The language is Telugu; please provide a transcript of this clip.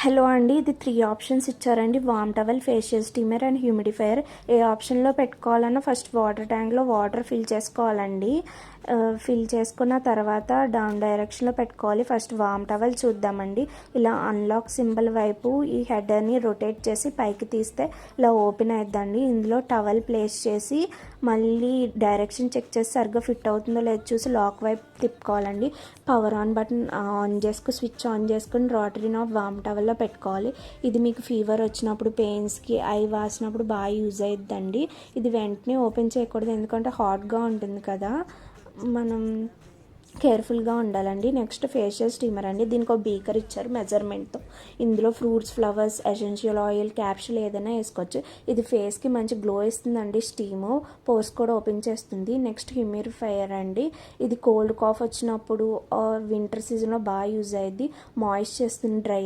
హలో అండి, ఇది 3 ఆప్షన్స్ ఇచ్చారండి. Warm towel, facial steamer and humidifier. ఏ ఆప్షన్లో పెట్టుకోవాలన్నా ఫస్ట్ వాటర్ ట్యాంక్లో వాటర్ ఫిల్ చేసుకోవాలండి. ఫిల్ చేసుకున్న తర్వాత డౌన్ డైరెక్షన్లో పెట్టుకోవాలి. ఫస్ట్ వామ్ టవల్ చూద్దామండి. ఇలా అన్లాక్ సింబల్ వైపు ఈ హెడర్ని రొటేట్ చేసి పైకి తీస్తే ఇలా ఓపెన్ అవుతుందండి. ఇందులో టవల్ ప్లేస్ చేసి మళ్ళీ డైరెక్షన్ చెక్ చేసి సరిగ్గా ఫిట్ అవుతుందో లేదో చూసి లాక్ వైపు తిప్పుకోవాలండి. పవర్ ఆన్ బటన్ ఆన్ చేసుకుని స్విచ్ ఆన్ చేసుకుని రోటరీ నాబ్ వామ్ టవల్లో పెట్టుకోవాలి. ఇది మీకు ఫీవర్ వచ్చినప్పుడు, పెయిన్స్కి, ఐ వాసినప్పుడు బాగా యూజ్ అవుతుందండి. ఇది వెంటనే ఓపెన్ చేయకూడదు, ఎందుకంటే హాట్గా ఉంటుంది కదా, మనం కేర్ఫుల్గా ఉండాలండి. నెక్స్ట్ ఫేషియల్ స్టీమర్ అండి. దీనికి ఒక బీకర్ ఇచ్చారు మెజర్మెంట్తో. ఇందులో ఫ్రూట్స్, ఫ్లవర్స్, ఎసెన్షియల్ ఆయిల్, క్యాప్షుల్ ఏదైనా వేసుకోవచ్చు. ఇది ఫేస్కి మంచి గ్లో ఇస్తుందండి. స్టీము పోర్స్ కూడా ఓపెన్ చేస్తుంది. నెక్స్ట్ హ్యూమిడిఫైయర్ అండి. ఇది కోల్డ్ కాఫ్ వచ్చినప్పుడు వింటర్ సీజన్లో బాగా యూజ్ అయ్యింది. మాయిస్ట్ చేస్తుంది డ్రై